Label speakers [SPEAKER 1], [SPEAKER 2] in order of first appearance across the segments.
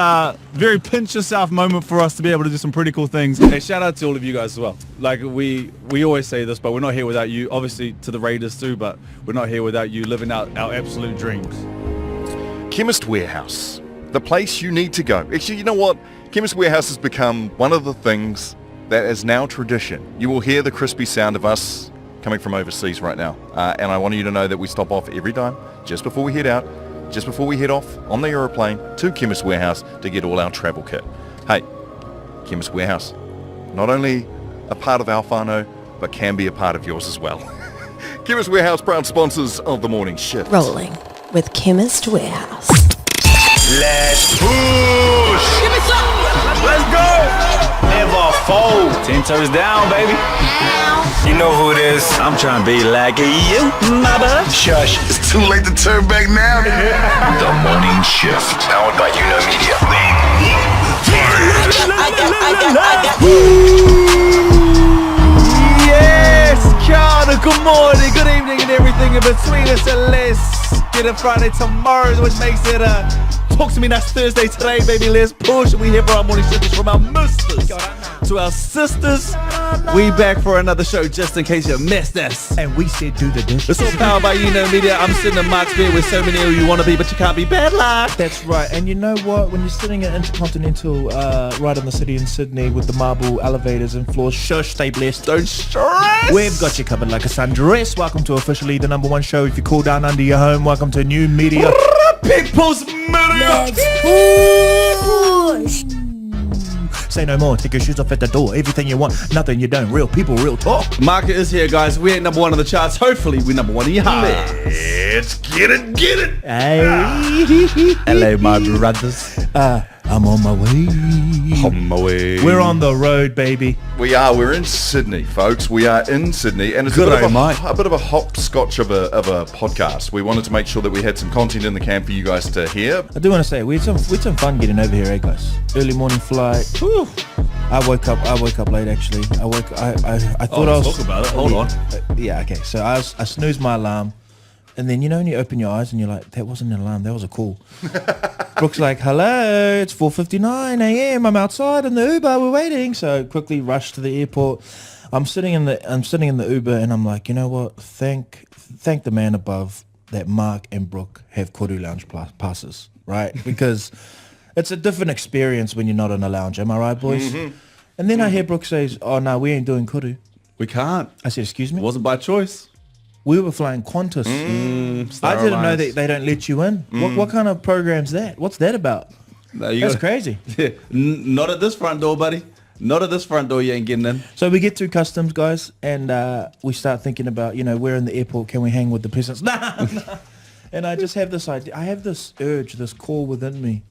[SPEAKER 1] Very pinch yourself moment for us to be able to do some pretty cool things. Hey, shout out to all of you guys as well. Like we always say this, but we're not here without you. Obviously to the Raiders too, but we're not here without you living out our absolute dreams.
[SPEAKER 2] Chemist Warehouse, the place you need to go. Actually, you know what? Chemist Warehouse has become one of the things that is now tradition. You will hear the crispy sound of us coming from overseas right now. And I want you to know that we stop off every time, just before we head out, just before we head off on the aeroplane to Chemist Warehouse to get all our travel kit. Hey, Chemist Warehouse, not only a part of our whānau, but can be a part of yours as well. Chemist Warehouse, proud sponsors of the morning shift.
[SPEAKER 3] Rolling with Chemist Warehouse.
[SPEAKER 4] Let's push!
[SPEAKER 1] Give me some!
[SPEAKER 4] Let's go! Never fold.
[SPEAKER 1] 10 toes down, baby.
[SPEAKER 4] You know who it is. I'm trying to be like you, mama. Shush. It's too late to turn back now. The morning shift. Powered by Media.
[SPEAKER 1] Yes, Kiana, good morning, good evening and everything in between. It's a let's get it Friday tomorrow, which makes it talk to me next Thursday today, baby. Let's push. We here for our morning shift from our misters to our sisters. We back for another show just in case you missed us.
[SPEAKER 5] And we said do the dishes.
[SPEAKER 1] It's all powered by Media. I'm sitting in Mark's bed with so many of you want to be, but you can't be. Bad luck.
[SPEAKER 5] That's right. And you know what? When you're sitting at Intercontinental right in the city in Sydney with the marble elevators and floors, shush, stay blessed.
[SPEAKER 1] Don't stress.
[SPEAKER 5] We've got you covered like a sundress. Welcome to officially the #1 show. If you cool down under your home, welcome to New Media.
[SPEAKER 1] People's Media.
[SPEAKER 3] Push.
[SPEAKER 5] Say no more. Take your shoes off at the door. Everything you want, nothing you don't. Real people, real talk.
[SPEAKER 1] Market is here, guys. We ain't #1 on the charts. Hopefully, we're #1 in your hearts.
[SPEAKER 2] Let's get it, get it.
[SPEAKER 5] Hey.
[SPEAKER 1] Hello, my brothers.
[SPEAKER 5] I'm on my way.
[SPEAKER 1] On my way.
[SPEAKER 5] We're on the road, baby.
[SPEAKER 2] We're in Sydney, folks. We are in Sydney, and it's
[SPEAKER 1] Good
[SPEAKER 2] a
[SPEAKER 1] old mate.
[SPEAKER 2] bit of a hopscotch of a podcast. We wanted to make sure that we had some content in the camp for you guys to hear.
[SPEAKER 5] I do want to say we had some fun getting over here, guys. Early morning flight. Whew. I woke up late actually. I thought I was.
[SPEAKER 1] Talk about it. Hold on.
[SPEAKER 5] Yeah, okay. So I snoozed my alarm, and then you know when you open your eyes and you're like, that wasn't an alarm, that was a call. Brooke's like, hello, it's 4:59 a.m. I'm outside in the Uber, we're waiting. So quickly rushed to the airport. I'm sitting in the Uber, and I'm like, you know what? Thank the man above that Mark and Brooke have Koru Lounge passes, right? Because it's a different experience when you're not in a lounge. Am I right, boys? Mm-hmm. And then I hear Brooke says, oh no, we ain't doing Koru.
[SPEAKER 1] We can't.
[SPEAKER 5] I said, excuse me?
[SPEAKER 1] It wasn't by choice.
[SPEAKER 5] We were flying Qantas. I didn't know that they don't let you in. What kind of program's that? What's that about?
[SPEAKER 1] No,
[SPEAKER 5] That's crazy.
[SPEAKER 1] Yeah, not at this front door, buddy. Not at this front door, you ain't getting in.
[SPEAKER 5] So we get through customs, guys, and we start thinking about, we're in the airport, can we hang with the peasants? Nah. And I just have this idea. I have this urge, this call within me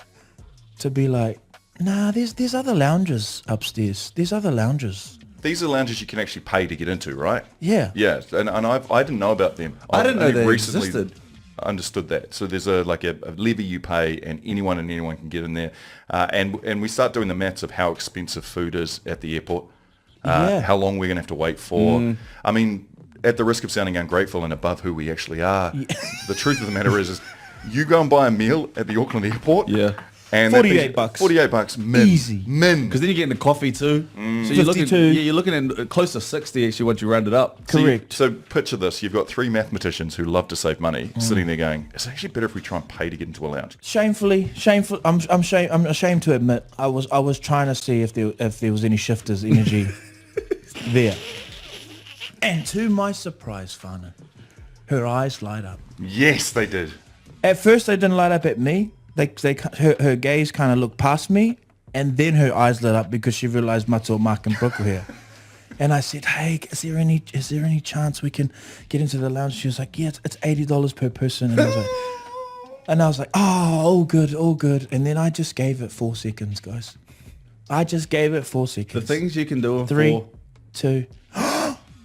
[SPEAKER 5] to be like, nah, there's other lounges upstairs. There's other lounges.
[SPEAKER 2] These are lounges you can actually pay to get into, right?
[SPEAKER 5] Yeah.
[SPEAKER 2] Yeah, and I didn't know about them.
[SPEAKER 1] I didn't know
[SPEAKER 2] only
[SPEAKER 1] they
[SPEAKER 2] recently
[SPEAKER 1] existed.
[SPEAKER 2] Understood that. So there's a levy you pay, and anyone can get in there. And we start doing the maths of how expensive food is at the airport, how long we're going to have to wait for. I mean, at the risk of sounding ungrateful and above who we actually are, the truth of the matter is you go and buy a meal at the Auckland airport.
[SPEAKER 1] Yeah.
[SPEAKER 5] And $48.
[SPEAKER 2] $48 min.
[SPEAKER 5] Easy.
[SPEAKER 2] Min.
[SPEAKER 1] Because then you're getting the coffee too. So you're looking,
[SPEAKER 5] 52.
[SPEAKER 1] you're looking at close to 60 actually once you round it up.
[SPEAKER 5] Correct.
[SPEAKER 2] So picture this. You've got three mathematicians who love to save money sitting there going, it's actually better if we try and pay to get into a lounge.
[SPEAKER 5] Shameful. I'm ashamed to admit I was trying to see if there was any shifters energy there. And to my surprise, Whānau, her eyes light up.
[SPEAKER 2] Yes, they did.
[SPEAKER 5] At first they didn't light up at me. Her gaze kind of looked past me, and then her eyes lit up because she realized Mato, Mark and Brooke were here. And I said, hey, is there any chance we can get into the lounge? She was like, yeah, it's $80 per person. And I was like, oh, all good. And then I just gave it 4 seconds, guys. I just gave it 4 seconds.
[SPEAKER 1] The things you can do in
[SPEAKER 5] 3, 2.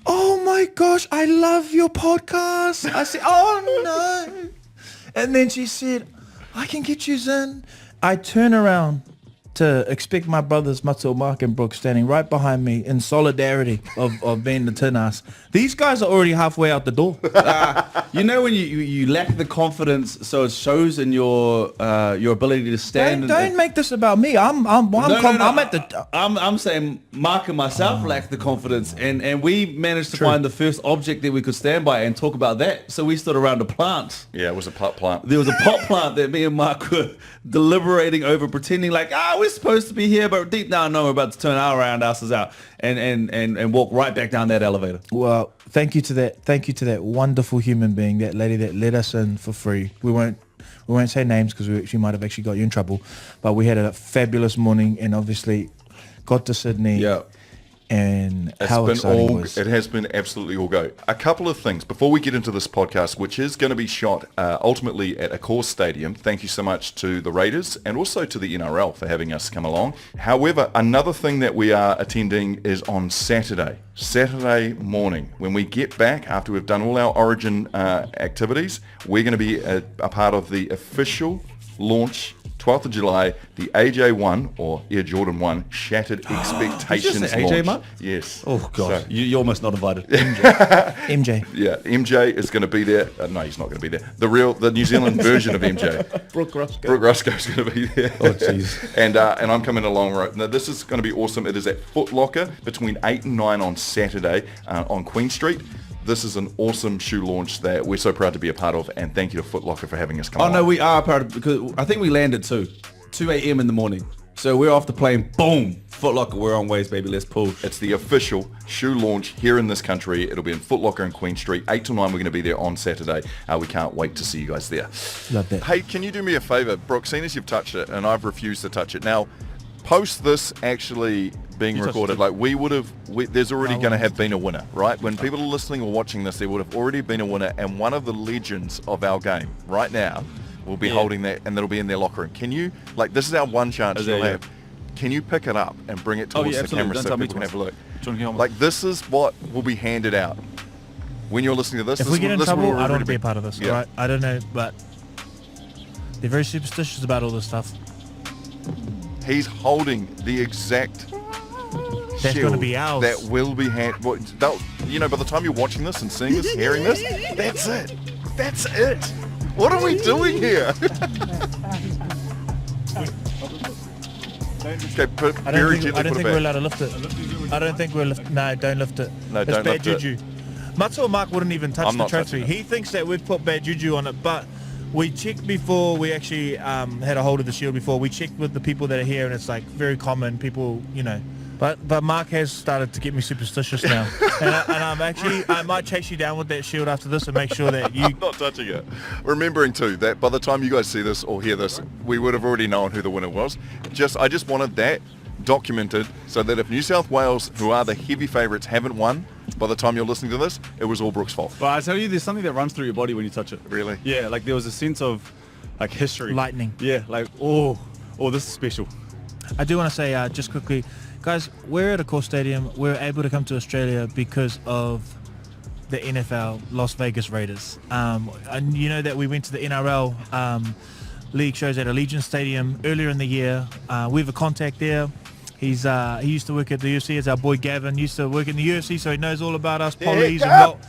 [SPEAKER 5] Oh my gosh, I love your podcast. I said, oh no. And then she said, I can get you in. I turn around to expect my brothers Matsuo, Mark and Brooke standing right behind me in solidarity of being the tin ass. These guys are already halfway out the door.
[SPEAKER 1] You know when you lack the confidence, so it shows in your ability to stand.
[SPEAKER 5] Don't make this about me. I'm at the.
[SPEAKER 1] I'm saying Mark and myself lack the confidence, and we managed to find the first object that we could stand by and talk about that. So we stood around a plant.
[SPEAKER 2] Yeah, it was a pot plant.
[SPEAKER 1] There was a pot plant that me and Mark were deliberating over, pretending like, we're supposed to be here, but deep down, no, we're about to turn our roundhouses out and walk right back down that elevator.
[SPEAKER 5] Well, thank you to that wonderful human being, that lady that let us in for free. We won't say names because she might have actually got you in trouble, but we had a fabulous morning and obviously got to Sydney.
[SPEAKER 2] Yeah.
[SPEAKER 5] And how exciting was
[SPEAKER 2] it has been absolutely all go. A couple of things before we get into this podcast, which is going to be shot ultimately at Ampol Stadium. Thank you so much to the Raiders and also to the NRL for having us come along. However, another thing that we are attending is on Saturday morning. When we get back after we've done all our Origin activities, we're going to be a part of the official launch 12th of July, the AJ1 or Air Jordan 1 Shattered Expectations
[SPEAKER 1] Did you just say AJ,
[SPEAKER 2] launch.
[SPEAKER 1] Mark?
[SPEAKER 2] Yes.
[SPEAKER 1] Oh God,
[SPEAKER 2] So,
[SPEAKER 1] you're almost not invited.
[SPEAKER 5] MJ.
[SPEAKER 2] yeah, MJ is going to be there. No, he's not going to be there. The New Zealand version of MJ.
[SPEAKER 5] Brooke Roscoe.
[SPEAKER 2] Brooke Roscoe's going to be there.
[SPEAKER 1] Oh jeez.
[SPEAKER 2] And I'm coming along. Now this is going to be awesome. It is at Foot Locker between 8 and 9 on Saturday on Queen Street. This is an awesome shoe launch that we're so proud to be a part of, and thank you to Foot Locker for having us come along.
[SPEAKER 1] No, we are proud of, because I think we landed 2 a.m. in the morning. So we're off the plane. Boom, Foot Locker. We're on ways, baby. Let's pull.
[SPEAKER 2] It's the official shoe launch here in this country. It'll be in Foot Locker and Queen Street, 8 to 9. We're going to be there on Saturday. We can't wait to see you guys there.
[SPEAKER 5] Love that.
[SPEAKER 2] Hey, can you do me a favour, Brooke? Seeing as you've touched it, and I've refused to touch it now. Post this actually being recorded, like there's already going to have been a winner, right? When people are listening or watching this, there would have already been a winner, and one of the legends of our game right now will be holding that, and that'll be in their locker room. Can you, like, this is our one chance you'll have. Can you pick it up and bring it towards the camera so people can have a look? Like, this is what will be handed out when you're listening to this.
[SPEAKER 6] If
[SPEAKER 2] this
[SPEAKER 6] we get in
[SPEAKER 2] this
[SPEAKER 6] trouble,
[SPEAKER 2] will
[SPEAKER 6] I don't
[SPEAKER 2] already
[SPEAKER 6] want to be a part of this,
[SPEAKER 2] Yeah.
[SPEAKER 6] right? I don't know, but they're very superstitious about all this stuff.
[SPEAKER 2] He's holding the exact
[SPEAKER 6] That's
[SPEAKER 2] shield
[SPEAKER 6] gonna be ours.
[SPEAKER 2] that will be by the time you're watching this and seeing this, hearing this, that's it. That's it. What are we doing here? Okay,
[SPEAKER 6] I don't think we're allowed to lift it. I don't think we're No, don't lift it.
[SPEAKER 2] No,
[SPEAKER 6] it's
[SPEAKER 2] don't
[SPEAKER 6] bad
[SPEAKER 2] lift
[SPEAKER 6] juju. Matsuo Mark wouldn't even touch
[SPEAKER 2] I'm
[SPEAKER 6] the
[SPEAKER 2] not
[SPEAKER 6] trophy.
[SPEAKER 2] touching it.
[SPEAKER 6] He thinks that we've put bad juju on it, but we checked before we actually had a hold of the shield before. We checked with the people that are here, and it's like very common. People, But Mark has started to get me superstitious now, and I might chase you down with that shield after this and make sure that you.
[SPEAKER 2] I'm not touching it. Remembering too that by the time you guys see this or hear this, we would have already known who the winner was. I just wanted that documented so that if New South Wales, who are the heavy favourites, haven't won, by the time you're listening to this, it was all Brooke's fault.
[SPEAKER 7] But I tell you, there's something that runs through your body when you touch it.
[SPEAKER 2] Really?
[SPEAKER 7] Yeah, like there was a sense of like history.
[SPEAKER 6] Lightning.
[SPEAKER 7] Yeah, like, oh, this is special.
[SPEAKER 6] I do want to say just quickly, guys, we're at Ampol Stadium. We're able to come to Australia because of the NFL Las Vegas Raiders. And you know that we went to the NRL league shows at Allegiant Stadium earlier in the year. We have a contact there. He used to work at the UFC. As our boy Gavin used to work in the UFC, so he knows all about us polys and what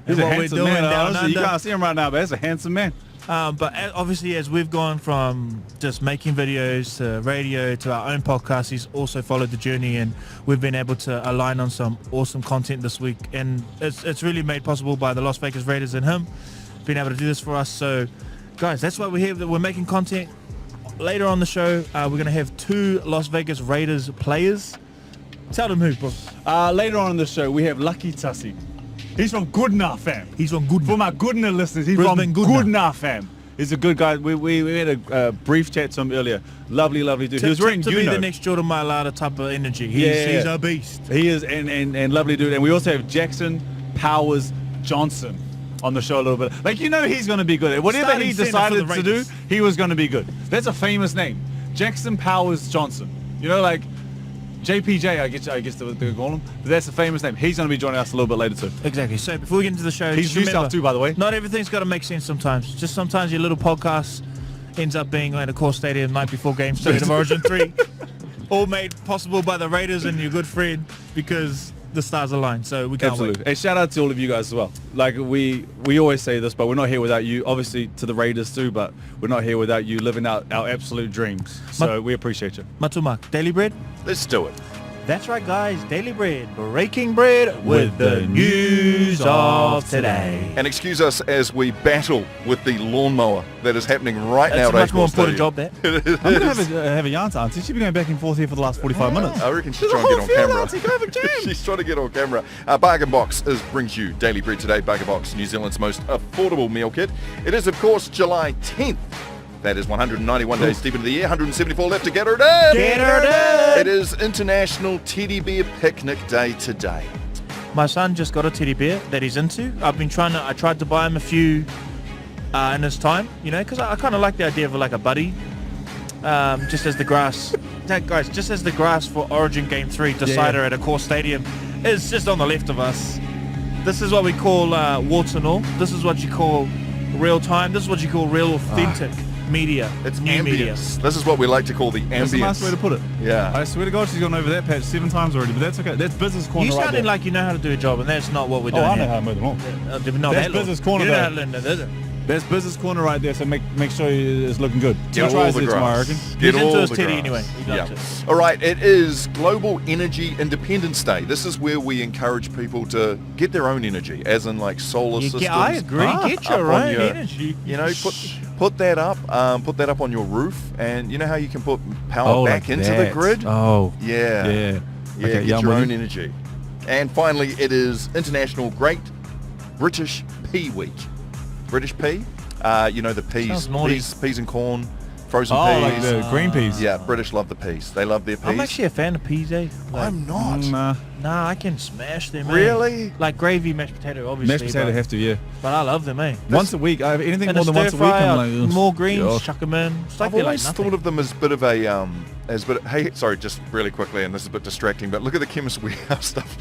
[SPEAKER 7] He's a
[SPEAKER 6] we're
[SPEAKER 7] handsome
[SPEAKER 6] doing
[SPEAKER 7] man.
[SPEAKER 6] down
[SPEAKER 7] Honestly,
[SPEAKER 6] under.
[SPEAKER 7] you can't see him right now, but that's a handsome man.
[SPEAKER 6] But obviously, as we've gone from just making videos to radio to our own podcast, he's also followed the journey, and we've been able to align on some awesome content this week. And it's really made possible by the Las Vegas Raiders and him being able to do this for us. So, guys, that's why we're here. That we're making content. Later on the show, we're going to have 2 Las Vegas Raiders players. Tell them who, bro.
[SPEAKER 7] Later on in the show, we have Laki Tasi. He's from Goodna, fam.
[SPEAKER 6] He's from Goodna.
[SPEAKER 7] For my Goodna listeners, he's
[SPEAKER 6] Brisbane
[SPEAKER 7] from
[SPEAKER 6] Goodna.
[SPEAKER 7] Goodna, fam. He's a good guy. We had a brief chat to him earlier. Lovely dude. He was wearing
[SPEAKER 6] to be the next Jordan Mailata type of energy. He's a beast.
[SPEAKER 7] He is, and lovely dude. And we also have Jackson Powers Johnson on the show a little bit. Like, he's going to be good. Whatever
[SPEAKER 6] Starting
[SPEAKER 7] he
[SPEAKER 6] centre
[SPEAKER 7] decided
[SPEAKER 6] for the
[SPEAKER 7] to do,
[SPEAKER 6] Raiders.
[SPEAKER 7] he was going to be good. That's a famous name. Jackson Powers Johnson. Like JPJ, I guess they call him. But that's a famous name. He's going to be joining us a little bit later too.
[SPEAKER 6] Exactly. So before we get into the show,
[SPEAKER 7] He's
[SPEAKER 6] just
[SPEAKER 7] New
[SPEAKER 6] remember,
[SPEAKER 7] South too, by the way.
[SPEAKER 6] Not everything's got to make sense sometimes. Just sometimes your little podcast ends up being like a Ampol Stadium night before game 3 of Origin 3. all made possible by the Raiders and your good friend, because the stars align. So we can't
[SPEAKER 7] Absolutely.
[SPEAKER 6] wait.
[SPEAKER 7] And shout out to all of you guys as well. Like we always say this, but we're not here without you. Obviously to the Raiders too, but we're not here without you living out our absolute dreams. So we appreciate you.
[SPEAKER 6] Matumak, Daily Bread?
[SPEAKER 2] Let's do it.
[SPEAKER 6] That's right, guys. Daily Bread. Breaking bread with the news of today.
[SPEAKER 2] And excuse us as we battle with the lawnmower that is happening right now.
[SPEAKER 6] That's a much more
[SPEAKER 2] Ampol
[SPEAKER 6] important
[SPEAKER 2] Stadium.
[SPEAKER 6] job, that.
[SPEAKER 7] I'm going to have a yarn to Auntie. She's been going back and forth here for the last 45 minutes.
[SPEAKER 2] I reckon she's trying to get on camera. She's trying to get on camera. Bargain Box brings you Daily Bread today. Bargain Box, New Zealand's most affordable meal kit. It is, of course, July 10th. That is 191 days deep into the year, 174 left to get her done.
[SPEAKER 6] Get her done.
[SPEAKER 2] It is International Teddy Bear Picnic Day today.
[SPEAKER 6] My son just got a teddy bear that he's into. I tried to buy him a few in his time, because I kind of like the idea of like a buddy. Just as the grass, guys, just as the grass for Origin Game 3 decider at Ampol Stadium is just on the left of us. This is what we call warts and all. This is what you call real time. This is what you call real authentic media.
[SPEAKER 2] It's
[SPEAKER 6] new media.
[SPEAKER 2] ambience. This is what we like to call the ambience.
[SPEAKER 7] That's a nice way to put it.
[SPEAKER 2] Yeah.
[SPEAKER 7] I swear to God, she's gone over that patch 7 times already, but that's okay. That's business corner
[SPEAKER 6] You
[SPEAKER 7] right
[SPEAKER 6] sounding
[SPEAKER 7] there.
[SPEAKER 6] like you know how to do a job, and that's not what we're doing.
[SPEAKER 7] I know
[SPEAKER 6] here.
[SPEAKER 7] how to mow them all.
[SPEAKER 6] No,
[SPEAKER 7] That's
[SPEAKER 6] that
[SPEAKER 7] business
[SPEAKER 6] look.
[SPEAKER 7] corner
[SPEAKER 6] You know
[SPEAKER 7] though.
[SPEAKER 6] how to learn that.
[SPEAKER 7] That's business corner right there, so make sure it's looking good.
[SPEAKER 2] Get
[SPEAKER 7] Two
[SPEAKER 2] all
[SPEAKER 7] tries
[SPEAKER 2] the
[SPEAKER 7] there tomorrow, I
[SPEAKER 2] grass.
[SPEAKER 7] reckon.
[SPEAKER 2] Get
[SPEAKER 6] He's into
[SPEAKER 2] all
[SPEAKER 6] his
[SPEAKER 2] the
[SPEAKER 6] teddy
[SPEAKER 2] grass.
[SPEAKER 6] anyway. He loves it.
[SPEAKER 2] All right, it is Global Energy Independence Day. This is where we encourage people to get their own energy, as in like solar systems.
[SPEAKER 6] I agree. Get your
[SPEAKER 2] up on
[SPEAKER 6] own energy.
[SPEAKER 2] Put that up. Put that up on your roof, and you know how you can put power back
[SPEAKER 7] like
[SPEAKER 2] into
[SPEAKER 7] that.
[SPEAKER 2] the grid.
[SPEAKER 7] Oh,
[SPEAKER 2] Yeah.
[SPEAKER 7] yeah.
[SPEAKER 2] Yeah,
[SPEAKER 7] Okay,
[SPEAKER 2] get
[SPEAKER 7] yeah, I'm
[SPEAKER 2] your
[SPEAKER 7] with
[SPEAKER 2] own
[SPEAKER 7] you.
[SPEAKER 2] energy. And finally, it is International Great British Pea Week. British pea, the peas,
[SPEAKER 6] Sounds naughty.
[SPEAKER 2] peas and corn, frozen
[SPEAKER 7] Oh, like
[SPEAKER 2] peas.
[SPEAKER 7] the green peas.
[SPEAKER 2] Yeah, British love the peas. They love their peas.
[SPEAKER 6] I'm actually a fan of peas, eh? Like,
[SPEAKER 2] I'm not.
[SPEAKER 6] nah, I can smash them.
[SPEAKER 2] Really?
[SPEAKER 6] Eh? Like gravy, mashed potato, obviously.
[SPEAKER 7] Mashed potato
[SPEAKER 6] but,
[SPEAKER 7] have to, yeah.
[SPEAKER 6] but I love them, eh?
[SPEAKER 7] Once a week. I have anything
[SPEAKER 6] And
[SPEAKER 7] more
[SPEAKER 6] a
[SPEAKER 7] than once a
[SPEAKER 6] stir
[SPEAKER 7] week.
[SPEAKER 6] fry,
[SPEAKER 7] I'm like, ugh.
[SPEAKER 6] more greens,
[SPEAKER 7] Gosh.
[SPEAKER 6] chuck them in. It's like
[SPEAKER 2] I've
[SPEAKER 6] they're like
[SPEAKER 2] always
[SPEAKER 6] nothing.
[SPEAKER 2] thought of them as a bit of a, hey, sorry, just really quickly, and this is a bit distracting, but look at the Chemist Warehouse stuff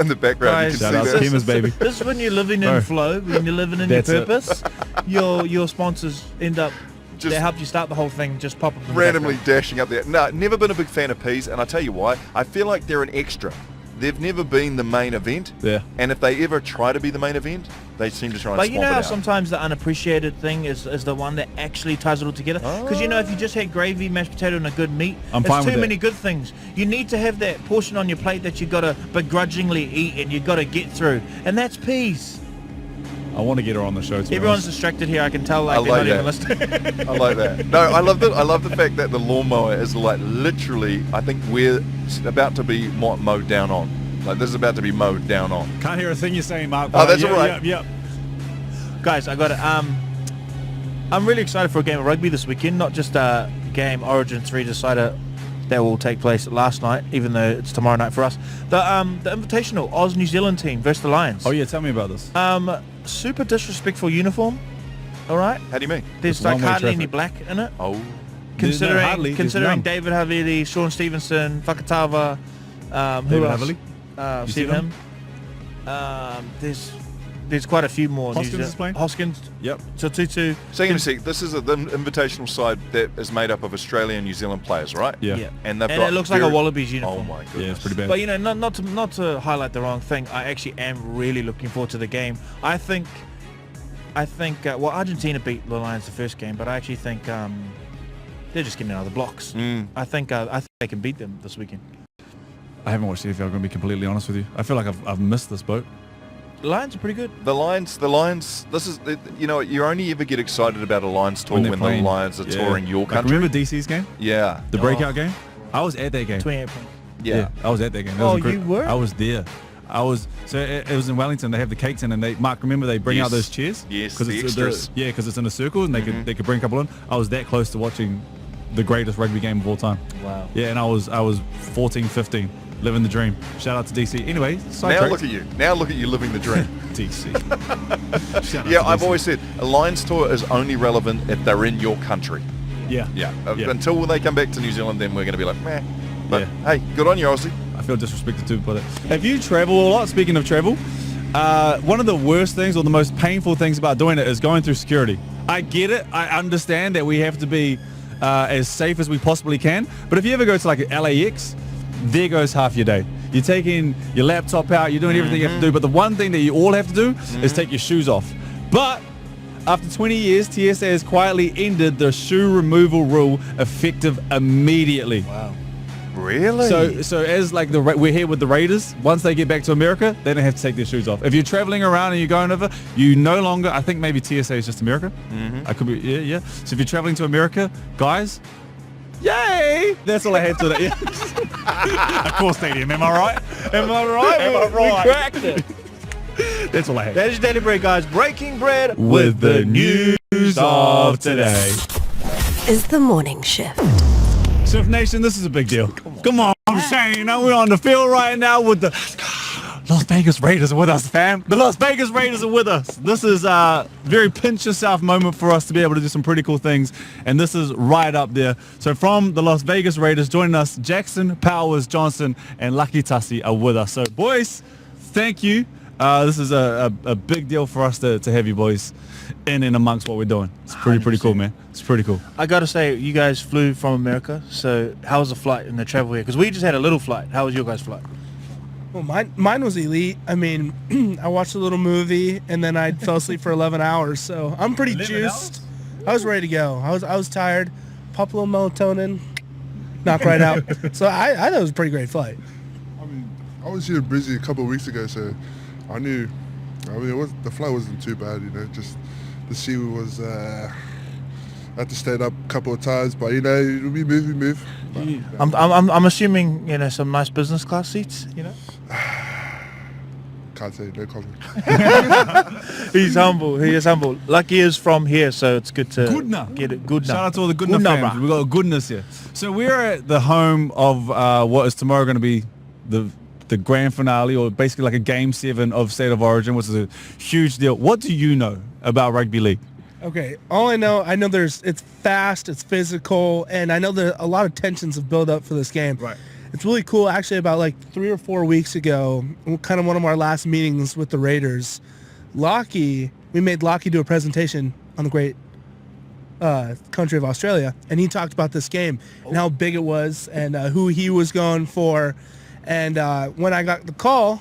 [SPEAKER 2] in the background.
[SPEAKER 6] Guys,
[SPEAKER 2] you
[SPEAKER 7] Shout
[SPEAKER 2] can
[SPEAKER 7] out
[SPEAKER 2] see
[SPEAKER 7] to
[SPEAKER 2] this.
[SPEAKER 7] Chemist, baby.
[SPEAKER 6] This is when you're living in
[SPEAKER 7] Bro.
[SPEAKER 6] flow, when you're living in your
[SPEAKER 7] That's it.
[SPEAKER 6] purpose. Your sponsors end up,
[SPEAKER 2] Just
[SPEAKER 6] they help you start the whole thing, just pop up in the
[SPEAKER 2] randomly
[SPEAKER 6] background.
[SPEAKER 2] dashing up there. No, never been a big fan of peas, and I tell you why. I feel like they're an extra. They've never been the main event.
[SPEAKER 7] Yeah.
[SPEAKER 2] And if they ever try to be the main event, they seem to try and
[SPEAKER 6] But you
[SPEAKER 2] swap
[SPEAKER 6] know
[SPEAKER 2] it
[SPEAKER 6] how
[SPEAKER 2] out.
[SPEAKER 6] sometimes the unappreciated thing is the one that actually ties it all together? Because if you just had gravy, mashed potato and a good meat,
[SPEAKER 7] I'm
[SPEAKER 6] it's
[SPEAKER 7] fine
[SPEAKER 6] too
[SPEAKER 7] with
[SPEAKER 6] many
[SPEAKER 7] that.
[SPEAKER 6] good things. You need to have that portion on your plate that you got to begrudgingly eat and you got to get through. And that's peas.
[SPEAKER 7] I want to get her on the show. To be
[SPEAKER 6] Everyone's
[SPEAKER 7] honest.
[SPEAKER 6] distracted here. I can tell
[SPEAKER 2] I
[SPEAKER 6] they're
[SPEAKER 2] like
[SPEAKER 6] not even
[SPEAKER 2] that.
[SPEAKER 6] listening.
[SPEAKER 2] I like that. No, I love the fact that the lawnmower is like literally, I think we're about to be mowed down on. Like this is about to be mowed down on.
[SPEAKER 7] Can't hear a thing you're saying, Mark.
[SPEAKER 2] Oh, that's
[SPEAKER 7] yeah,
[SPEAKER 2] all right.
[SPEAKER 7] Yeah.
[SPEAKER 6] Guys, I got it. I'm really excited for a game of rugby this weekend, not just a game Origin 3 decider that will take place last night, even though it's tomorrow night for us. The Invitational Oz New Zealand team versus the Lions.
[SPEAKER 7] Oh yeah, tell me about this.
[SPEAKER 6] Super disrespectful uniform. All right.
[SPEAKER 2] How do you mean?
[SPEAKER 6] There's
[SPEAKER 7] It's
[SPEAKER 6] like
[SPEAKER 7] one-way
[SPEAKER 6] hardly any
[SPEAKER 7] traffic.
[SPEAKER 6] black in it.
[SPEAKER 2] Oh,
[SPEAKER 7] There's no hardly, there's
[SPEAKER 6] Considering
[SPEAKER 7] none.
[SPEAKER 6] David Havili, Sean Stevenson, Fakatava, who
[SPEAKER 7] David
[SPEAKER 6] else?
[SPEAKER 7] Havili? You see
[SPEAKER 6] Seen him. There's quite a few more.
[SPEAKER 7] Hoskins is playing?
[SPEAKER 6] Hoskins.
[SPEAKER 7] Yep.
[SPEAKER 6] So Tutu.
[SPEAKER 2] so hang on a sec. This is the invitational side that is made up of Australian and New Zealand players, right?
[SPEAKER 7] Yeah.
[SPEAKER 2] And they've
[SPEAKER 6] And
[SPEAKER 2] got
[SPEAKER 6] it looks like a
[SPEAKER 2] very-
[SPEAKER 6] Wallabies uniform.
[SPEAKER 2] Oh my goodness.
[SPEAKER 7] Yeah, it's pretty bad.
[SPEAKER 6] But not to highlight the wrong thing, I actually am really looking forward to the game. I think Argentina beat the Lions the first game, but I actually think they're just getting out of the blocks. I think they can beat them this weekend.
[SPEAKER 7] I haven't watched the AFL, I'm going to be completely honest with you. I feel like I've missed this boat.
[SPEAKER 6] The Lions are pretty good.
[SPEAKER 2] The Lions, this is, you only ever get excited about a Lions tour when
[SPEAKER 7] they're playing.
[SPEAKER 2] the Lions are
[SPEAKER 7] Yeah.
[SPEAKER 2] touring your
[SPEAKER 7] Like,
[SPEAKER 2] country.
[SPEAKER 7] remember DC's game?
[SPEAKER 2] Yeah.
[SPEAKER 7] The breakout game? I was at that game.
[SPEAKER 6] 28 points.
[SPEAKER 2] Yeah.
[SPEAKER 7] I was at that game. That
[SPEAKER 6] Oh,
[SPEAKER 7] was
[SPEAKER 6] you were?
[SPEAKER 7] I was there. So it was in Wellington. They have the cakes in, and Mark, remember they bring
[SPEAKER 2] Yes.
[SPEAKER 7] out those chairs?
[SPEAKER 2] Yes,
[SPEAKER 7] 'Cause
[SPEAKER 2] the
[SPEAKER 7] it's
[SPEAKER 2] extras.
[SPEAKER 7] because it's in a circle, and they could bring a couple in. I was that close to watching the greatest rugby game of all time.
[SPEAKER 6] Wow.
[SPEAKER 7] Yeah, and I was 14, 15, living the dream. Shout out to DC. Anyway,
[SPEAKER 2] Now
[SPEAKER 7] sidetrack.
[SPEAKER 2] look at you. Now look at you living the dream.
[SPEAKER 7] DC. Shout out
[SPEAKER 2] Yeah,
[SPEAKER 7] to
[SPEAKER 2] I've
[SPEAKER 7] DC.
[SPEAKER 2] always said a Lions tour is only relevant if they're in your country.
[SPEAKER 7] Yeah.
[SPEAKER 2] Yeah.
[SPEAKER 7] Yeah.
[SPEAKER 2] Until they come back to New Zealand, then we're going to be like, meh. But
[SPEAKER 7] Yeah.
[SPEAKER 2] hey, good on you, Aussie.
[SPEAKER 7] I feel disrespected too by that. If you travel a lot, speaking of travel, one of the worst things or the most painful things about doing it is going through security. I get it. I understand that we have to be as safe as we possibly can. But if you ever go to like LAX, there goes half your day. You're taking your laptop out, you're doing everything you have to do, but the one thing that you all have to do is take your shoes off. But after 20 years, TSA has quietly ended the shoe removal rule, effective immediately.
[SPEAKER 5] Wow.
[SPEAKER 2] Really?
[SPEAKER 7] So as like we're here with the Raiders, once they get back to America, they don't have to take their shoes off. If you're traveling around and you're going over, you no longer, I think maybe TSA is just America. I could be, yeah. So if you're traveling to America, guys, yay! That's all I had to that. Yeah. Ampol Stadium, am I right? Am I right? We cracked it. That's all I had.
[SPEAKER 5] That is Daily Bread, guys. Breaking bread
[SPEAKER 7] With the news of today.
[SPEAKER 3] Is the morning shift.
[SPEAKER 7] Surf Nation, this is a big deal. Come on, Shane. You know, we're on the field right now with the Las Vegas Raiders are with us, fam. The Las Vegas Raiders are with us. This is a very pinch yourself moment for us to be able to do some pretty cool things. And this is right up there. So from the Las Vegas Raiders, joining us, Jackson Powers Johnson and Laki Tasi are with us. So boys, thank you. This is a big deal for us to have you boys in and amongst what we're doing. It's pretty cool, man. It's pretty cool.
[SPEAKER 6] I got to say, you guys flew from America, so how was the flight and the travel here? Because we just had a little flight. How was your guys' flight?
[SPEAKER 8] Well, mine was elite. I mean, I watched a little movie and then I fell asleep for 11 hours. So I'm pretty juiced. I was ready to go. I was tired. Pop a little melatonin, knock right out. So I thought it was a pretty great flight.
[SPEAKER 9] I mean, I was here in Brizzy a couple of weeks ago, so I knew. I mean, the flight wasn't too bad, you know. Just the sea was. I had to stay up a couple of times, but you know, we move. But, yeah.
[SPEAKER 6] I'm assuming, you know, some nice business class seats, you know.
[SPEAKER 9] Can't say, no comment.
[SPEAKER 6] He's humble. He is humble. Lucky is from here, so it's good to
[SPEAKER 7] Goodna.
[SPEAKER 6] get it. Goodna.
[SPEAKER 7] Shout out to all the Goodna fans.
[SPEAKER 6] bro.
[SPEAKER 7] We've got goodness here. So we're at the home of what is tomorrow going to be the grand finale, or basically like a game 7 of State of Origin, which is a huge deal. What do you know about rugby league?
[SPEAKER 8] Okay, all I know it's fast, it's physical, and I know that a lot of tensions have built up for this game.
[SPEAKER 7] Right.
[SPEAKER 8] It's really cool. Actually, about like 3 or 4 weeks ago, kind of one of our last meetings with the Raiders, we made Laki do a presentation on the great country of Australia, and he talked about this game and how big it was and who he was going for. And when I got the call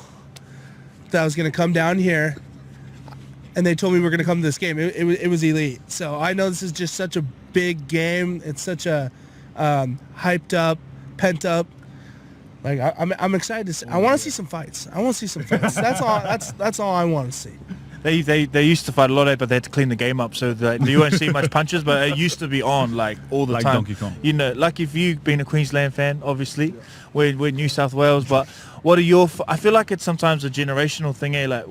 [SPEAKER 8] that I was going to come down here, and they told me we were going to come to this game, it was elite. So I know this is just such a big game. It's such a hyped up, pent up. Like I'm excited to see. I want to see some fights. That's all. That's all I want to see.
[SPEAKER 6] They used to fight a lot, but they had to clean the game up, so that you won't see much punches. But it used to be on like all the
[SPEAKER 7] Like
[SPEAKER 6] time.
[SPEAKER 7] Donkey Kong.
[SPEAKER 6] You know, lucky for you being a Queensland fan, obviously. We're New South Wales, but what are your? I feel like it's sometimes a generational thing. Like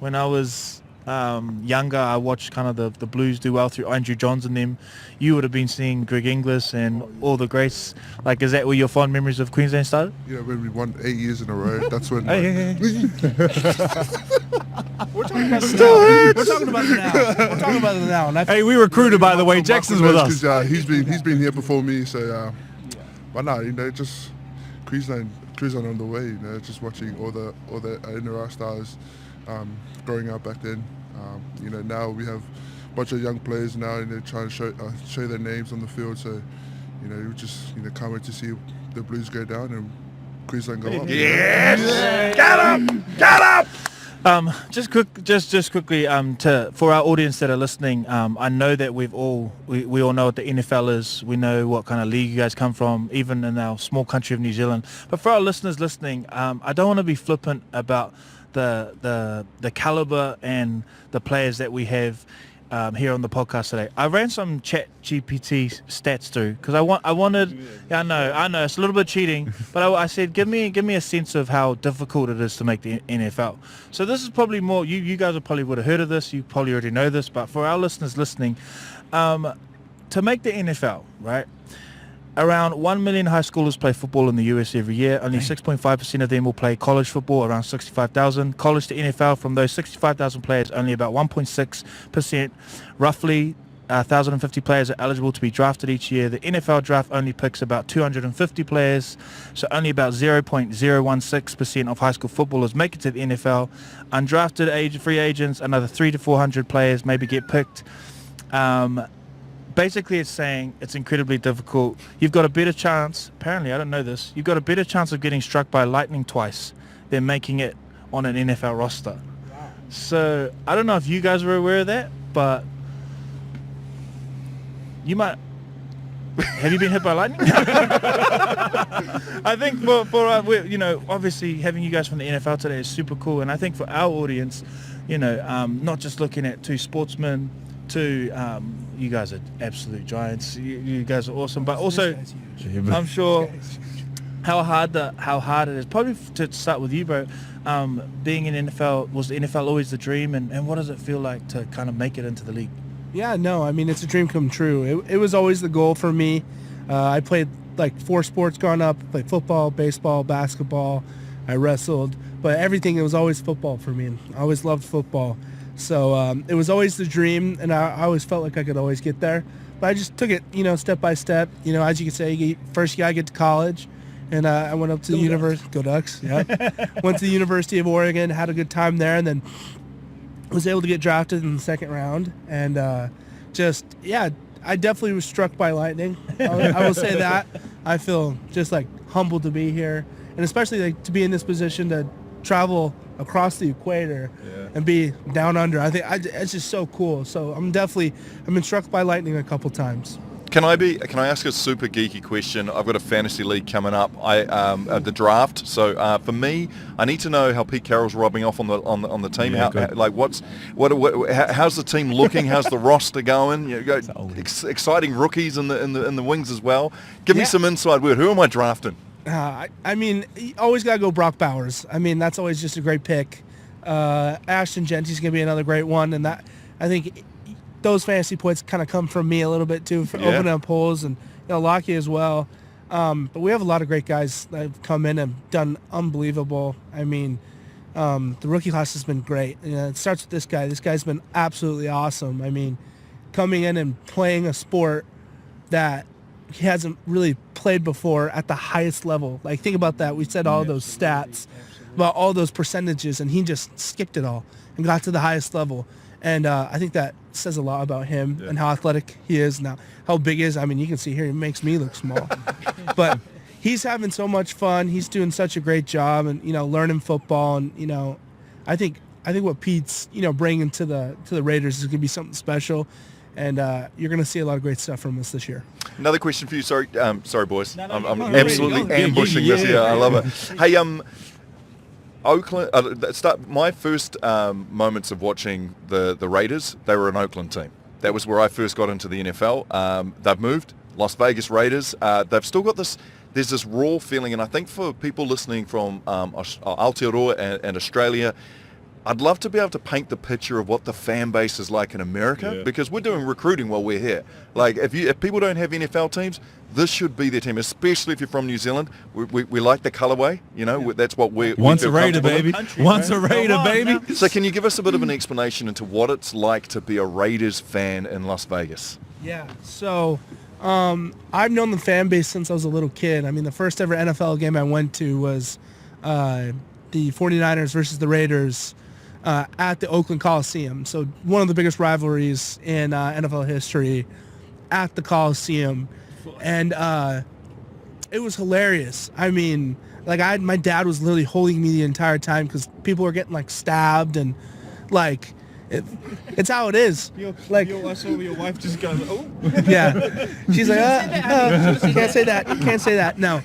[SPEAKER 6] when I was younger, I watched kind of the Blues do well through Andrew Johns and them. You would have been seeing Greg Inglis and all the greats. Like, is that where your fond memories of Queensland started?
[SPEAKER 9] You know, when we won 8 years in a row, that's when.
[SPEAKER 6] Hey.
[SPEAKER 8] We're talking about it now. We're talking about it now. And
[SPEAKER 7] Hey, we recruited, by the way. Jackson's with us.
[SPEAKER 9] He's been here before me, so. But no, you know, just Queensland on the way. You know, just watching all the NRL stars growing up back then. You know, now we have a bunch of young players now, and they're trying to show their names on the field. So, you know, we just can't wait to see the Blues go down and Queensland go up.
[SPEAKER 2] Yes! Get up!
[SPEAKER 6] Just quickly, for our audience that are listening, I know that we all know what the NFL is. We know what kind of league you guys come from, even in our small country of New Zealand. But for our listeners listening, I don't want to be flippant about the caliber and the players that we have here on the podcast today. I ran some Chat GPT stats through because I wanted. Yeah, I know it's a little bit cheating, but I said give me a sense of how difficult it is to make the NFL. So this is probably more. You guys probably would have heard of this. You probably already know this, but for our listeners listening, to make the NFL, right? Around 1 million high schoolers play football in the US every year. Only 6.5% of them will play college football, around 65,000. College to NFL, from those 65,000 players, only about 1.6%, roughly 1,050 players are eligible to be drafted each year. The NFL draft only picks about 250 players, so only about 0.016% of high school footballers make it to the NFL. Undrafted free agents, another 300 to 400 players maybe get picked. basically it's saying it's incredibly difficult. You've got a better chance, apparently, I don't know this, you've got a better chance of getting struck by lightning twice than making it on an NFL roster. So I don't know if you guys were aware of that, but you might. Have you been hit by lightning? I think for obviously having you guys from the NFL today is super cool, and I think for our audience, not just looking at two sportsmen, you guys are absolute giants. You guys are awesome, but also I'm sure how hard it is. Probably to start with you, bro. Being in NFL, was the NFL always the dream, and what does it feel like to kind of make it into the league?
[SPEAKER 8] Yeah, no, I mean, it's a dream come true. It was always the goal for me. I played like 4 sports growing up. I played football, baseball, basketball. I wrestled, but everything, it was always football for me. And I always loved football. So it was always the dream, and I always felt like I could always get there. But I just took it, step by step. As you can say, first year I get to college, and I went up to the university. Go Ducks, yeah. Went to the University of Oregon, had a good time there, and then was able to get drafted in the second round, and I definitely was struck by lightning. I will say that. I feel just like humbled to be here, and especially like to be in this position to travel across the equator and be down under. I think it's just so cool. So I've been struck by lightning a couple times.
[SPEAKER 2] Can I ask a super geeky question? I've got a fantasy league coming up. The draft. So for me, I need to know how Pete Carroll's rubbing off on the team.
[SPEAKER 7] Yeah,
[SPEAKER 2] How's the team looking? How's the roster going? Exciting rookies in the wings as well. Give me some inside word. Who am I drafting?
[SPEAKER 8] I mean, you always got to go Brock Bowers. I mean, that's always just a great pick. Ashton Genty's going to be another great one, and that I think those fantasy points kind of come from me a little bit too, for opening up holes, and Laki as well. But we have a lot of great guys that have come in and done unbelievable. I mean, the rookie class has been great. It starts with this guy. This guy's been absolutely awesome. I mean, coming in and playing a sport that he hasn't really played before at the highest level. Like, think about that. We said all those stats about all those percentages, and he just skipped it all and got to the highest level. And I think that says a lot about him and how athletic he is now. How big he is. I mean, you can see here, he makes me look small. But he's having so much fun. He's doing such a great job, and learning football. And I think what Pete's bringing to the Raiders is going to be something special. And you're going to see a lot of great stuff from us this year.
[SPEAKER 2] Another question for you. Sorry, boys. I'm absolutely ambushing this here. I love it. Hey, Oakland. My first moments of watching the Raiders, they were an Oakland team. That was where I first got into the NFL. They've moved. Las Vegas Raiders. They've still got this. There's this raw feeling, and I think for people listening from Aotearoa and Australia, I'd love to be able to paint the picture of what the fan base is like in America, because we're doing recruiting while we're here. Like, if people don't have NFL teams, this should be their team, especially if you're from New Zealand. We like the colorway, that's what we
[SPEAKER 7] Once
[SPEAKER 2] feel
[SPEAKER 7] a Raider, baby.
[SPEAKER 6] Country,
[SPEAKER 7] Once
[SPEAKER 6] bro.
[SPEAKER 7] a Raider, baby.
[SPEAKER 2] So can you give us a bit of an explanation into what it's like to be a Raiders fan in Las Vegas?
[SPEAKER 8] Yeah, so I've known the fan base since I was a little kid. I mean, the first ever NFL game I went to was the 49ers versus the Raiders at the Oakland Coliseum. So one of the biggest rivalries in NFL history at the Coliseum. And it was hilarious. I mean, like my dad was literally holding me the entire time because people were getting like stabbed, and like it's how it is. Like
[SPEAKER 6] I saw your wife just goes, oh.
[SPEAKER 8] Yeah, she's like, can't say that. No,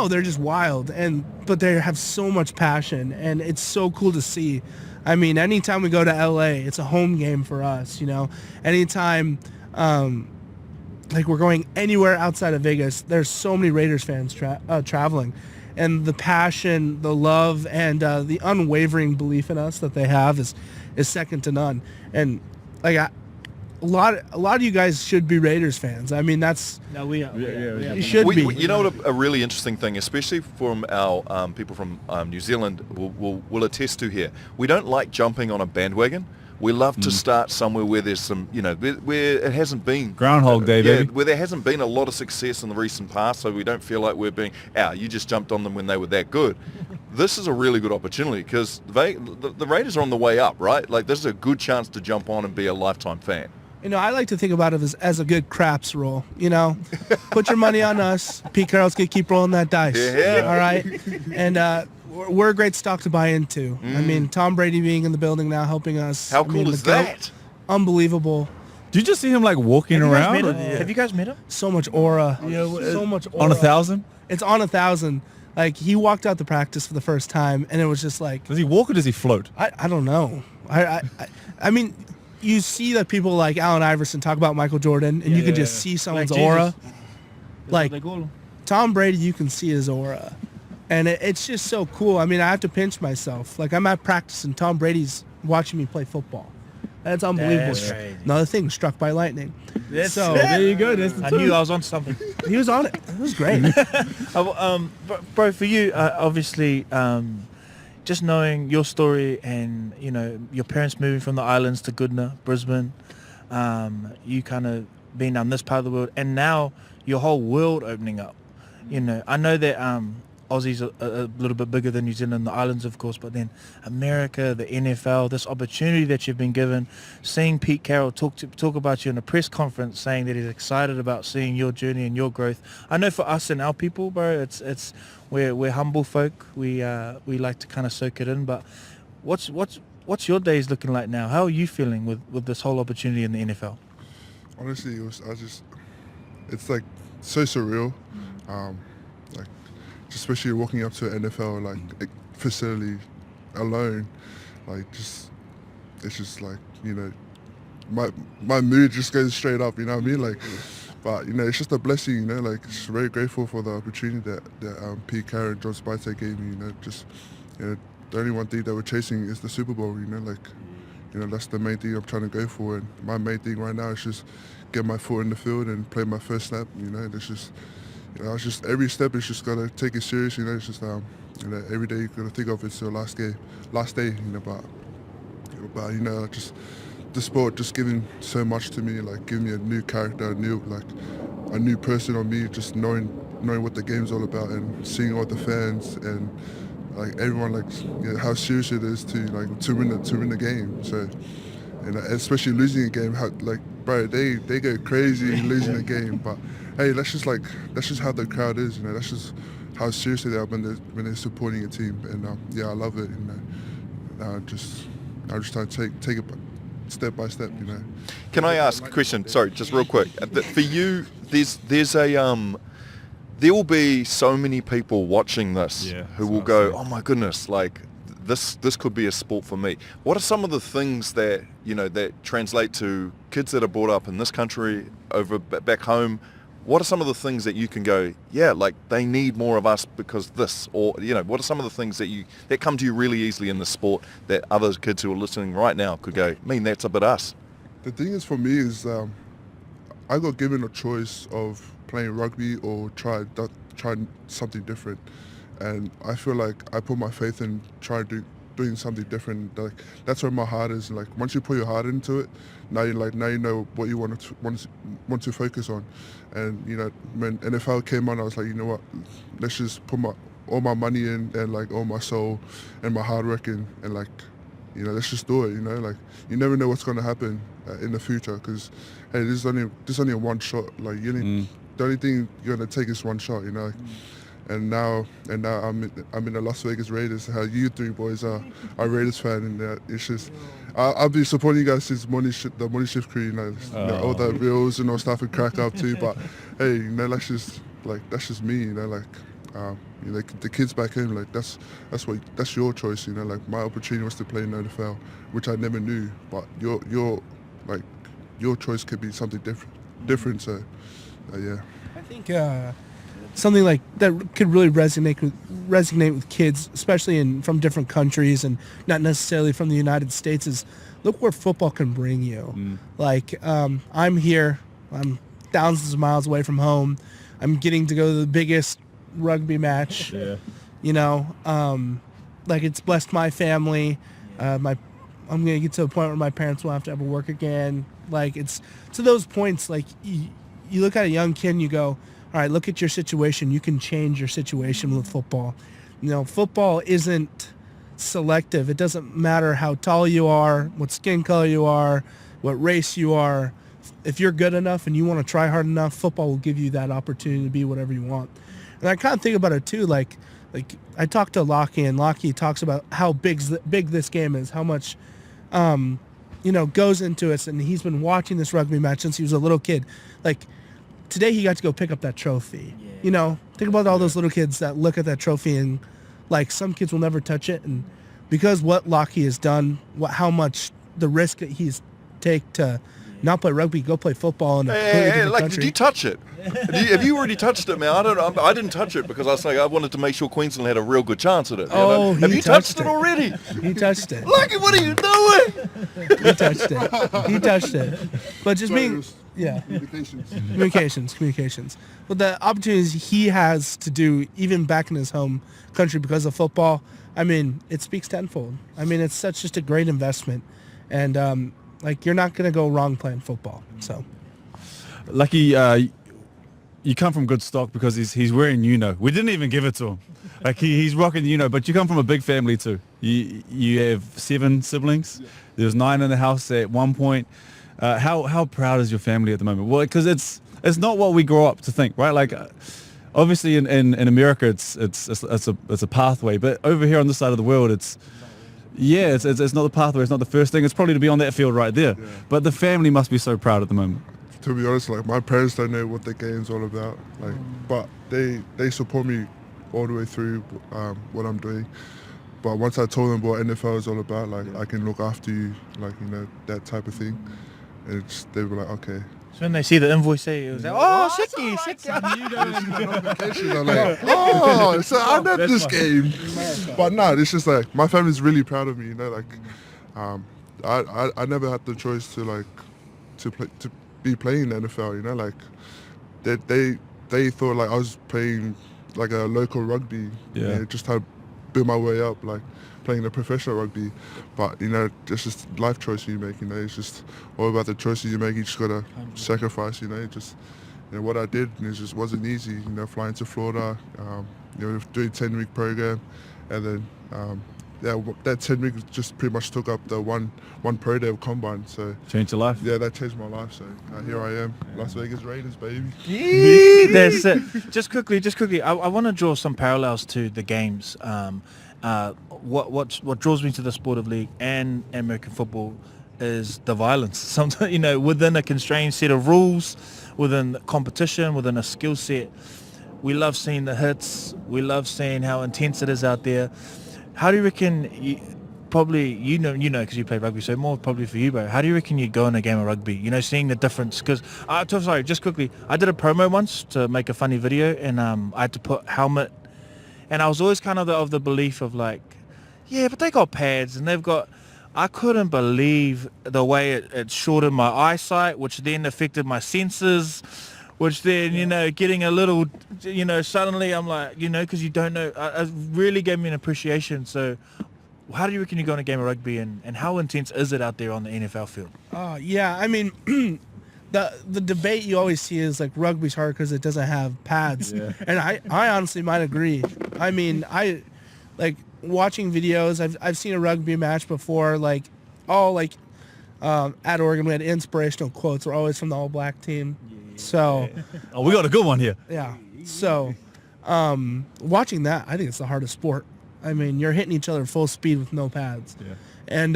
[SPEAKER 8] they're just wild, but they have so much passion, and it's so cool to see. I mean, anytime we go to LA, it's a home game for us. Anytime. Like, we're going anywhere outside of Vegas, there's so many Raiders fans traveling, and the passion, the love, and the unwavering belief in us that they have is second to none. And like a lot of you guys should be Raiders fans. I mean,
[SPEAKER 6] we are.
[SPEAKER 8] You should be.
[SPEAKER 2] You know what a really interesting thing, especially from our people from New Zealand, will attest to here. We don't like jumping on a bandwagon. We love to start somewhere where there's some, where it hasn't been.
[SPEAKER 7] Groundhog Day, baby.
[SPEAKER 2] Where there hasn't been a lot of success in the recent past, so we don't feel like we're being, you just jumped on them when they were that good. This is a really good opportunity because the Raiders are on the way up, right? Like, this is a good chance to jump on and be a lifetime fan.
[SPEAKER 8] You know, I like to think about it as a good craps roll. You know, put your money on us. Pete Carroll's gonna keep rolling that dice.
[SPEAKER 2] Yeah.
[SPEAKER 8] All right, and we're a great stock to buy into. I mean, Tom Brady being in the building now, helping us.
[SPEAKER 2] How
[SPEAKER 8] I mean,
[SPEAKER 2] cool is
[SPEAKER 8] the GOAT,
[SPEAKER 2] that?
[SPEAKER 8] Unbelievable.
[SPEAKER 7] Did you just see him like walking around?
[SPEAKER 5] Have you guys met him?
[SPEAKER 8] So much aura. So much aura.
[SPEAKER 7] On 1,000?
[SPEAKER 8] It's on 1,000. Like, he walked out the practice for the first time, and it was just like,
[SPEAKER 7] Does he walk or does he float?
[SPEAKER 8] I don't know. I mean, you see that people like Allen Iverson talk about Michael Jordan, and you can just see someone's
[SPEAKER 6] Like
[SPEAKER 8] aura.
[SPEAKER 6] Jesus.
[SPEAKER 8] Like
[SPEAKER 6] They call him.
[SPEAKER 8] Tom Brady, you can see his aura, and it's just so cool. I mean, I have to pinch myself. Like, I'm at practice, and Tom Brady's watching me play football. That's unbelievable.
[SPEAKER 5] That's crazy.
[SPEAKER 8] Another thing, struck by lightning. So
[SPEAKER 7] There you go. That's
[SPEAKER 6] I knew I was on something.
[SPEAKER 8] he was on it. It was great.
[SPEAKER 6] Bro, for you, obviously, just knowing your story and, you know, your parents moving from the islands to Goodna, Brisbane, you kind of being down this part of the world, and now your whole world opening up. You know, I know that Aussie's a little bit bigger than New Zealand, the islands, of course, but then America, the NFL, this opportunity that you've been given, seeing Pete Carroll talk about you in a press conference, saying that he's excited about seeing your journey and your growth. I know for us and our people, bro, we're humble folk. We like to kind of soak it in. But what's your days looking like now? How are you feeling with this whole opportunity in the NFL?
[SPEAKER 9] Honestly, it's like so surreal. Like, especially walking up to an NFL like facility alone, like it's just like, you know, my mood just goes straight up, you know what I mean? Like, but you know, it's just a blessing, you know. Like, just very grateful for the opportunity that Pete Carroll and John Spite gave me. You know, just, you know, the only one thing that we're chasing is the Super Bowl. You know, like, you know, that's the main thing I'm trying to go for. And my main thing right now is just get my foot in the field and play my first snap. You know, it's just, you know, it's just every step is just gotta take it serious. You know, it's just you know, every day you gotta think of it's your last day. You know, but you know, just the sport just giving so much to me, like giving me a new character, a new person on me, just knowing what the game's all about and seeing all the fans and like everyone, like, you know, how serious it is to win the game. So, and especially losing a game, how, like, bro, they go crazy losing a game, but hey, that's just how the crowd is, you know. That's just how seriously they are when they're supporting a team, and yeah, I love it. You know, I just try to take it step by step, you know.
[SPEAKER 2] Can I ask a question? Sorry, just real quick. For you, there's a there will be so many people watching this who will go, oh my goodness, like this could be a sport for me. What are some of the things that, you know, that translate to kids that are brought up in this country over back home? What are some of the things that you can go, yeah, like they need more of us because this, or, you know, what are some of the things that come to you really easily in the sport that other kids who are listening right now could go, that's a bit us?
[SPEAKER 9] The thing is, for me, is I got given a choice of playing rugby or try something different, and I feel like I put my faith in doing something different. Like, that's where my heart is. Like, once you put your heart into it, now you know what you want to focus on. And you know, when NFL came on, I was like, you know what, let's just put all my money in and like all my soul and my hard work in, and like, you know, let's just do it. You know, like, you never know what's going to happen in the future, because hey, there's only a one shot. Like, the only thing you're going to take is one shot. You know. And now I'm in the Las Vegas Raiders. How you three boys are Raiders fan, and it's just I've been supporting you guys since the morning shift crew. You know, all the reels and all stuff and crack up too. But hey, you know, that's just me. You know, like you know, the kids back home, like that's your choice. You know, like my opportunity was to play in the NFL, which I never knew. But your choice could be something different. So yeah.
[SPEAKER 8] I think something like that could really resonate with kids, especially from different countries and not necessarily from the United States, is look where football can bring you. Like, I'm here, I'm thousands of miles away from home, I'm getting to go to the biggest rugby match. You know, like, it's blessed my family. I'm gonna get to a point where my parents won't have to ever work again. Like, it's to those points, like, you look at a young kid and you go, all right, look at your situation. You can change your situation with football. You know, football isn't selective. It doesn't matter how tall you are, what skin color you are, what race you are. if you're good enough and you want to try hard enough, football will give you that opportunity to be whatever you want. And I kind of think about it too, like I talked to Laki, and Laki talks about how big this game is, how much, goes into it. And he's been watching this rugby match since he was a little kid. Like today he got to go pick up that trophy. Think about all those little kids that look at that trophy, and like some kids will never touch it. And because what Laki has done, how much the risk that he's take to not play rugby, go play football in a completely different
[SPEAKER 2] like,
[SPEAKER 8] country.
[SPEAKER 2] did you touch it? Have you already touched it, man? I didn't touch it because I wanted to make sure Queensland had a real good chance at it.
[SPEAKER 8] Oh,
[SPEAKER 2] have you touched it already?
[SPEAKER 8] He touched it.
[SPEAKER 2] Lucky, what are you doing?
[SPEAKER 8] He touched it. But just being, communications. But the opportunities he has to do, even back in his home country because of football, I mean, it speaks tenfold. I mean, it's just a great investment. And, you're not going to go wrong playing football. So,
[SPEAKER 7] Lucky, you come from good stock because he's wearing We didn't even give it to him. Like he's rocking but you come from a big family too. You have 7 siblings. There's 9 in the house at one point. How proud is your family at the moment? Well, because it's not what we grow up to think, right? Like obviously in America it's a pathway, but over here on this side of the world it's not the pathway. It's not the first thing. It's probably to be on that field right there. Yeah. But the family must be so proud at the moment.
[SPEAKER 9] To be honest, like my parents don't know what the game's all about. But they support me all the way through what I'm doing. But once I told them what NFL is all about, I can look after you, that type of thing. And they were like, okay.
[SPEAKER 6] So when they see the invoice, it was like, oh, Shiki.
[SPEAKER 9] Notifications are like, oh, so I'm at this game. But no, it's just like my family's really proud of me. I never had the choice to be playing the NFL. They thought I was playing a local rugby.
[SPEAKER 7] Yeah.
[SPEAKER 9] Just how to build my way up, playing the professional rugby. But it's just life choice you make. It's just all about the choices you make. You just gotta sacrifice. What I did, it just wasn't easy. Flying to Florida, doing a 10-week program, and then that 10 weeks just pretty much took up the one pro day of combine. So
[SPEAKER 7] changed your life.
[SPEAKER 9] Yeah, that changed my life. So here I am, Las Vegas Raiders, baby.
[SPEAKER 6] That's it. Just quickly. I want to draw some parallels to the games. What draws me to the sport of league and American football is the violence. Sometimes, within a constrained set of rules, within competition, within a skill set, we love seeing the hits. We love seeing how intense it is out there. How do you reckon? Because you play rugby, so more probably for you, bro. How do you reckon you go in a game of rugby? Seeing the difference. Because just quickly, I did a promo once to make a funny video, and I had to put helmet. And I was always kind of the belief of but they got pads and they've got. I couldn't believe the way it shortened my eyesight, which then affected my senses, which then, getting a little, suddenly I'm like, because you don't know. It really gave me an appreciation. So how do you reckon you go in a game of rugby and how intense is it out there on the NFL field?
[SPEAKER 8] Yeah, I mean, the debate you always see is rugby's hard because it doesn't have pads. Yeah. And I honestly might agree. I mean, watching videos, I've seen a rugby match before, at Oregon we had inspirational quotes. We're always from the all black team. So
[SPEAKER 7] we got a good one here.
[SPEAKER 8] Yeah. So watching that, I think it's the hardest sport. I mean, you're hitting each other full speed with no pads.
[SPEAKER 7] Yeah.
[SPEAKER 8] And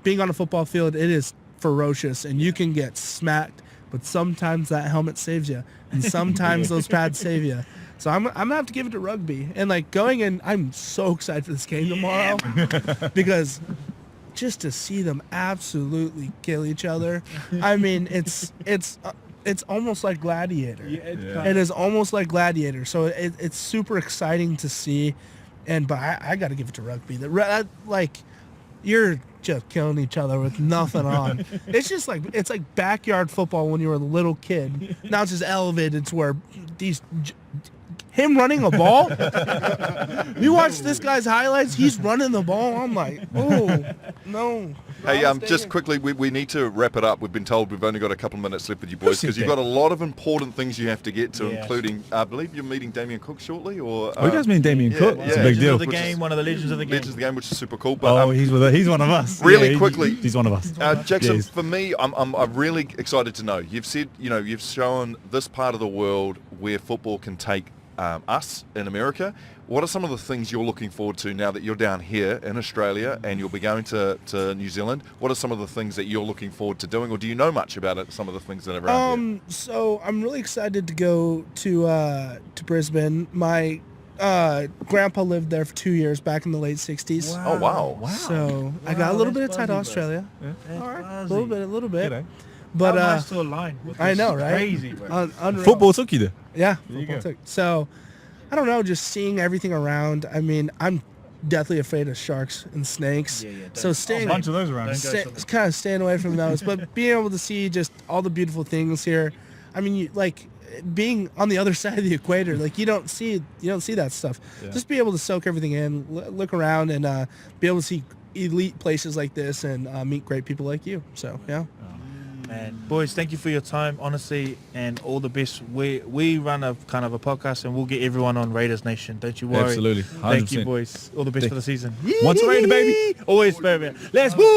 [SPEAKER 8] being on a football field, it is ferocious and you can get smacked, but sometimes that helmet saves you and sometimes those pads save you. So I'm gonna have to give it to rugby. And going in, I'm so excited for this game tomorrow because just to see them absolutely kill each other. I mean, it's almost like Gladiator. Yeah. It is almost like Gladiator. So it's super exciting to see. But I got to give it to rugby. You're just killing each other with nothing on. It's like backyard football when you were a little kid. Now it's just elevated to where him running a ball. You watch this guy's highlights, he's running the ball. I'm like, oh, no.
[SPEAKER 2] Hey, just quickly, we need to wrap it up. We've been told we've only got a couple of minutes left with you boys because you've got a lot of important things you have to get to, including, I believe you're meeting Damien Cook shortly, or...
[SPEAKER 7] you guys meeting Damien Cook? It's a big deal.
[SPEAKER 6] Of the game, one of the legends of the game.
[SPEAKER 2] Legends of the game, which is super cool. But,
[SPEAKER 7] he's one of us.
[SPEAKER 2] Really quickly,
[SPEAKER 7] he's one of us.
[SPEAKER 2] Jackson, for me, I'm really excited to know. You've said, you've shown this part of the world where football can take us in America. What are some of the things you're looking forward to now that you're down here in Australia and you'll be going to New Zealand? What are some of the things that you're looking forward to doing, or do you know much about it, some of the things that are around here?
[SPEAKER 8] So I'm really excited to go to Brisbane. My grandpa lived there for 2 years back in the late 60s.
[SPEAKER 2] Wow. Oh, wow.
[SPEAKER 8] So I got a little bit of tie to Australia. All right. A little bit. But
[SPEAKER 6] nice to align with
[SPEAKER 8] I
[SPEAKER 6] this.
[SPEAKER 8] know, right?
[SPEAKER 6] Crazy, bro.
[SPEAKER 8] Unreal.
[SPEAKER 7] Football took you there.
[SPEAKER 8] Yeah, football took. So I don't know, just seeing everything around. I mean, I'm deathly afraid of sharks and snakes. So staying,
[SPEAKER 7] A bunch of those around.
[SPEAKER 8] kind of staying away from those. But being able to see just all the beautiful things here. I mean, being on the other side of the equator, you don't see that stuff. Just be able to soak everything in, look around, and be able to see elite places like this and meet great people like you. So yeah.
[SPEAKER 6] Man, boys, thank you for your time, honestly, and all the best. We run a kind of a podcast, and we'll get everyone on Raiders Nation. Don't you worry.
[SPEAKER 7] Absolutely. 100%.
[SPEAKER 6] Thank you, boys. All the best for the season.
[SPEAKER 7] Once a Raider, baby.
[SPEAKER 6] Always, baby. Let's move.